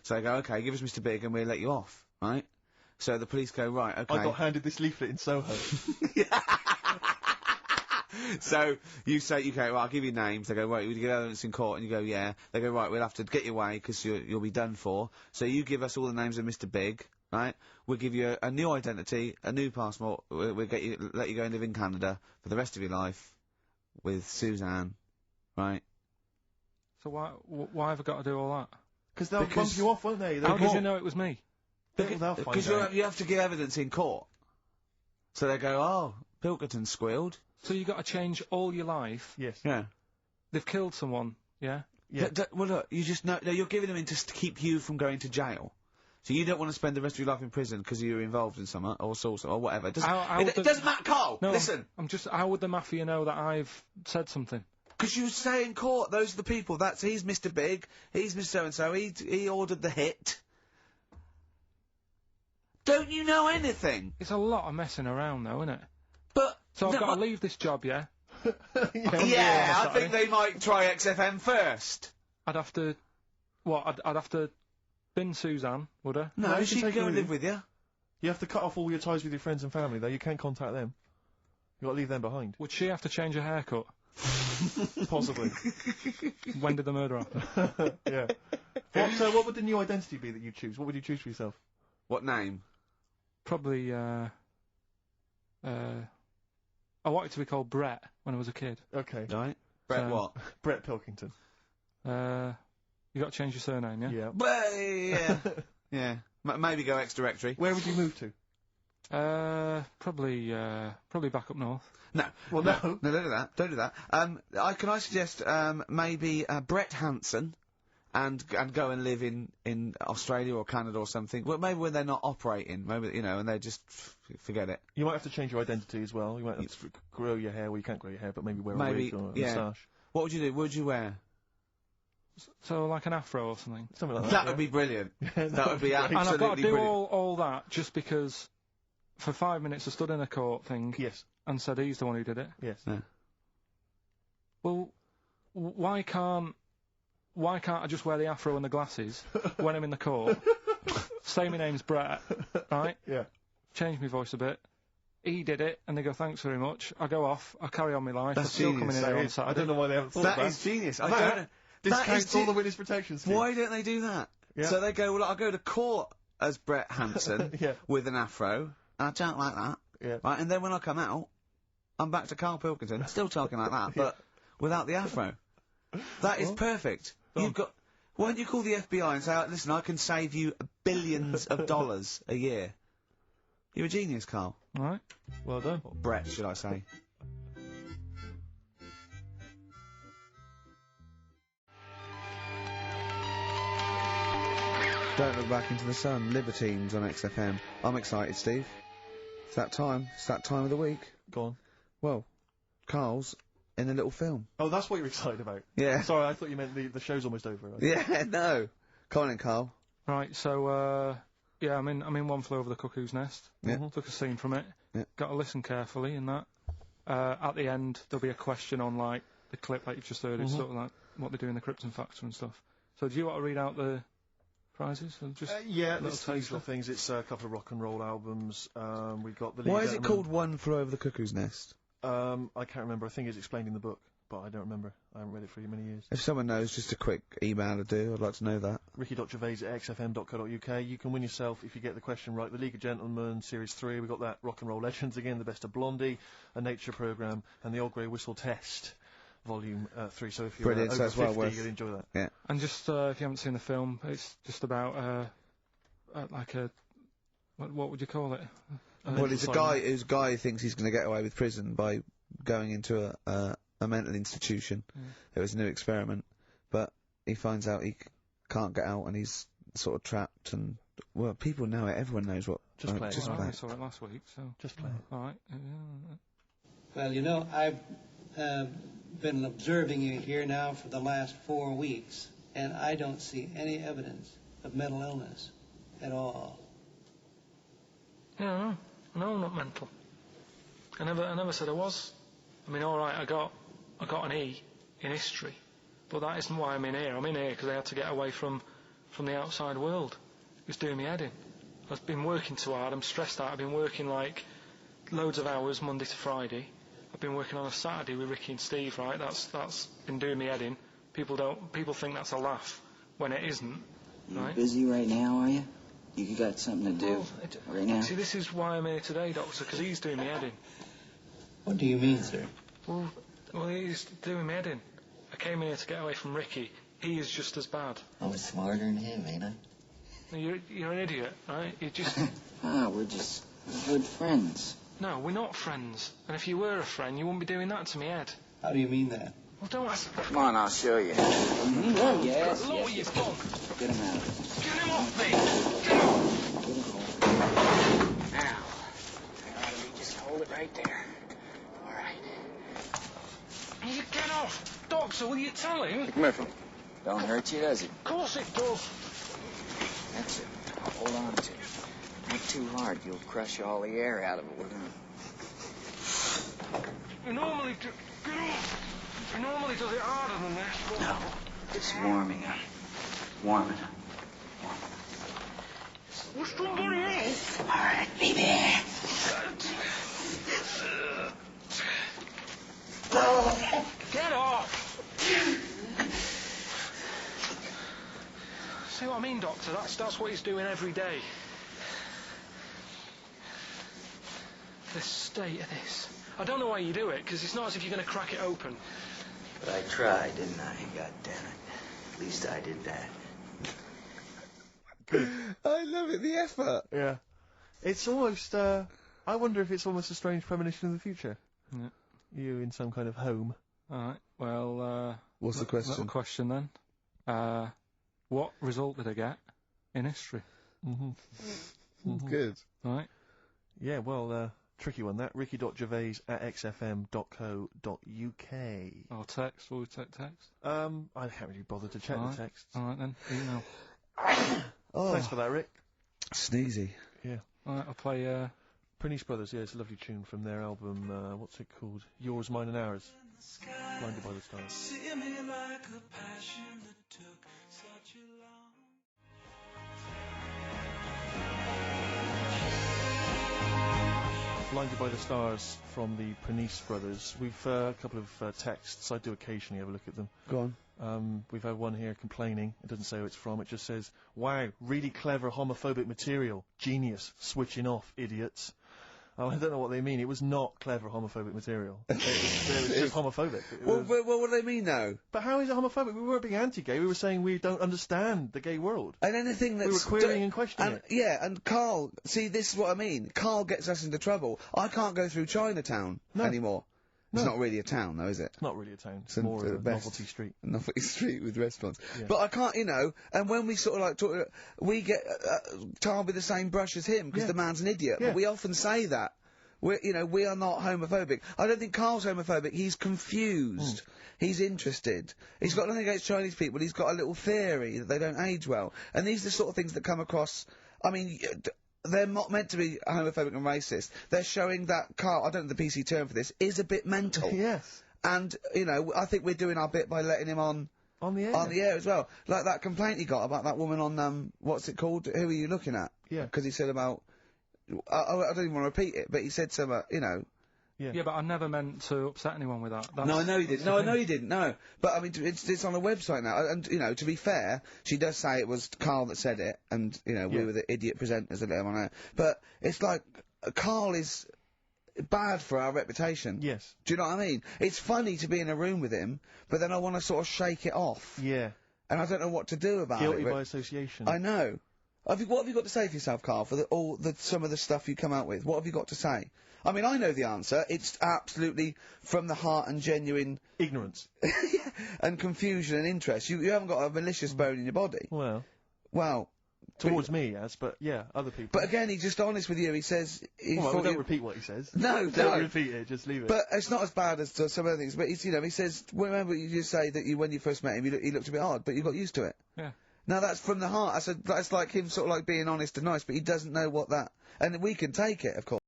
So they go, okay, give us Mr. Big and we'll let you off, right? So the police go, right, okay. I got handed this leaflet in Soho. So you say, okay, well, I'll give you names. They go, right, you get evidence in court, and you go, yeah. They go, right, we'll have to get you away because you'll be done for. So you give us all the names of Mr. Big, right? We'll give you a new identity, a new passport. We'll let you go and live in Canada for the rest of your life with Suzanne, right? So why have I got to do all that? Because they'll bump you off, won't they? How did you know it was me? Because you have to give evidence in court. So they go, oh, Pilkington squealed. So you got to change all your life? Yes. Yeah. They've killed someone, yeah? Yeah. Well, look, you just know, you're giving them in to keep you from going to jail. So you don't want to spend the rest of your life in prison because you're involved in something, or sorts, or whatever. It doesn't matter, Carl! No, listen! How would the mafia know that I've said something? Because you say in court, those are the people, he's Mr. Big, he's Mr. So-and-so, he ordered the hit. Don't you know anything? It's a lot of messing around though, isn't it? But... So I've got to leave this job, yeah? I think they might try XFM first. I'd have to... What, I'd have to bin Suzanne, would I? No, she'd go and live with you. You have to cut off all your ties with your friends and family, though. You can't contact them. You gotta leave them behind. Would she have to change her haircut? Possibly. When did the murder happen? Yeah. What would the new identity be that you choose? What would you choose for yourself? What name? Probably, I wanted to be called Brett when I was a kid. Okay. Right. Brett what? Brett Pilkington. You got to change your surname, yeah? Yeah. Yeah. Yeah. Maybe go ex-directory. Where would you move to? Probably back up north. No. Well, no, don't do that. Don't do that. Can I suggest, maybe, Brett Hanson, and go and live in Australia or Canada or something. Well, maybe when they're not operating, maybe, you know, and they just forget it. You might have to change your identity as well. You might have to grow your hair. Well, you can't grow your hair, but maybe wear a wig or a moustache. What would you do? What would you wear? So, like an afro or something? Something like that. That would be brilliant. That would be absolutely brilliant. And I've got to do all that just because for 5 minutes I stood in a court thing. Yes. And said he's the one who did it. Yes. Yeah. Well, why can't I just wear the afro and the glasses when I'm in the court? Say my name's Brett, right? Yeah. Change my voice a bit. He did it, and they go, thanks very much. I go off, I carry on my life. That's I'm still coming in here on I Saturday. don't know why they haven't thought that. That is genius. Discounts all the witness protection scheme. Why don't they do that? Yeah. So they go, well, I'll go to court as Brett Hanson Yeah. with an afro. I don't like that. Yeah. Right, and then when I come out, I'm back to Carl Pilkington, still talking like that, but without the afro. That is perfect. You've got... Why don't you call the FBI and say, listen, I can save you billions of dollars a year. You're a genius, Carl. Alright. Well done. Or Brett, should I say. Don't Look Back into the Sun, Libertines on XFM. I'm excited, Steve. It's that time. It's that time of the week. Go on. Well, Carl's in a little film. Oh, that's what you're excited about? Yeah. Sorry, I thought you meant the show's almost over. Right? Yeah, no. Come on in, Carl. Right, so, yeah, I'm in One Flew Over the Cuckoo's Nest. Yeah. Took a scene from it. Yeah. Got to listen carefully in that. At the end, there'll be a question on, like, the clip that you've just heard. It's sort of like what they do in the Krypton Factor and stuff. So do you want to read out the prizes? Or just yeah, little these taster? little things. It's a couple of rock and roll albums. We got the. Why is it called One Flew Over the Cuckoo's Nest? I can't remember. I think it's explained in the book, but I don't remember. I haven't read it for many years. If someone knows, just a quick email to do. I'd like to know that. ricky.gervais@xfm.co.uk. You can win yourself, if you get the question right, the League of Gentlemen Series 3. We got that Rock and Roll Legends again, the Best of Blondie, a Nature Programme, and the Old Grey Whistle Test. Volume 3, so if you're Brilliant, so over it's well 50, worth- you'll enjoy that. Yeah. And just, if you haven't seen the film, it's just about, like a, what would you call it? Well, it's a guy who thinks he's going to get away with prison by going into a mental institution. It was a new experiment, but he finds out he can't get out and he's sort of trapped and, well, people know it, everyone knows what. Just play it. Well, play I it. saw it last week, so. Just play it. Alright. Well, you know, I've been observing you here now for the last 4 weeks, and I don't see any evidence of mental illness at all. Yeah, no, I'm not mental. I never said I was. I mean, alright, I got an E in history, but that isn't why I'm in here. I'm in here because I had to get away from from the outside world. It was doing me head in. I've been working too hard, I'm stressed out, I've been working like loads of hours Monday to Friday. I've been working on a Saturday with Ricky and Steve, right? That's been doing me head in. People think that's a laugh when it isn't, You right? busy right now, are you? You got something to do Well, right now? See, this is why I'm here today, Doctor, because he's doing me head in. What do you mean, sir? Well, he's doing me head in. I came here to get away from Ricky. He is just as bad. I was smarter than him, ain't I? You're an idiot, right? You just... We're just good friends. No, we're not friends. And if you were a friend, you wouldn't be doing that to me, Ed. How do you mean that? Well, don't ask... Come on, I'll show you. Yes, Look what yes. you've done. Get him out of here. Get him off me! Get off! Get him home. Now, just hold it right there. All right. You get off! Doctor, will you tell him? Come here, Phil. Don't hurt you, does it? Of course it does. That's it. Now, hold on to it. Not too hard. You'll crush all the air out of it. We're gonna... You normally do... Get off! You normally does it harder than this, but... No. Just warming up. Warming up. What's somebody else? All right, baby. Get off! See what I mean, Doctor? That's what he's doing every day. The state of this. I don't know why you do it, because it's not as if you're going to crack it open. But I tried, didn't I? God damn it. At least I did that. I love it, the effort. Yeah. It's almost, I wonder if it's almost a strange premonition of the future. Yeah. You in some kind of home. Alright, well, What's the question? Little question then. What result did I get in history? Good. Right? Yeah, well, tricky one that. ricky.gervais@xfm.co.uk. Or text, will we take text? I haven't really bothered to check the text. Alright then, email. Thanks for that, Rick. Sneezy. Yeah. Alright, I'll play, Pernice Brothers, yeah, it's a lovely tune from their album, what's it called? Yours, Mine and Ours. Blinded by the Stars. See me like a passion that took such a long... Blinded by the Stars from the Pernice Brothers. We've a couple of texts. I do occasionally have a look at them. Go on. We've had one here complaining. It doesn't say who it's from. It just says, "Wow, really clever homophobic material. Genius. Switching off, idiots." I don't know what they mean. It was not clever homophobic material. It was just homophobic. Well, what do they mean, though? But how is it homophobic? We weren't being anti-gay. We were saying we don't understand the gay world. And anything that's... We were querying and questioning it. Yeah, and Carl, see, this is what I mean. Carl gets us into trouble. I can't go through Chinatown anymore. No. It's not really a town, though, is it? It's not really a town. It's It's more the a best. novelty street. Novelty street with restaurants. Yeah. But I can't, and when we sort of like talk, we get tarred with the same brush as him, because Yeah. the man's an idiot. Yeah. But we often say that. We are not homophobic. I don't think Carl's homophobic. He's confused. He's interested. He's got nothing against Chinese people. He's got a little theory that they don't age well. And these are the sort of things that come across, I mean, they're not meant to be homophobic and racist. They're showing that Carl, I don't know the PC term for this, is a bit mental. Yes. And, I think we're doing our bit by letting him on the air. on the air as well. Like that complaint he got about that woman on, what's it called? Who are you looking at? Yeah. Because he said about, I don't even want to repeat it, but he said something, Yeah, but I never meant to upset anyone with that. No, I know you didn't. No, I know you didn't. No, but I mean, it's on a website now, and to be fair, she does say it was Carl that said it, and we were the idiot presenters that let him on air. But it's like Carl is bad for our reputation. Yes. Do you know what I mean? It's funny to be in a room with him, but then I want to sort of shake it off. Yeah. And I don't know what to do about Guilty it. by association. I know. What have you got to say for yourself, Carl, for some of the stuff you come out with? What have you got to say? I mean, I know the answer. It's absolutely from the heart and genuine... Ignorance. and confusion and interest. You haven't got a malicious bone in your body. Well... Towards me, yes, but yeah, other people. But again, he's just honest with you. He says... don't repeat what he says. No, don't repeat it, just leave it. But it's not as bad as some other things. But he's, he says, remember you just say that when you first met him, he looked a bit odd, but you got used to it. Yeah. Now that's from the heart. That's like him sort of like being honest and nice, but he doesn't know what that... And we can take it, of course.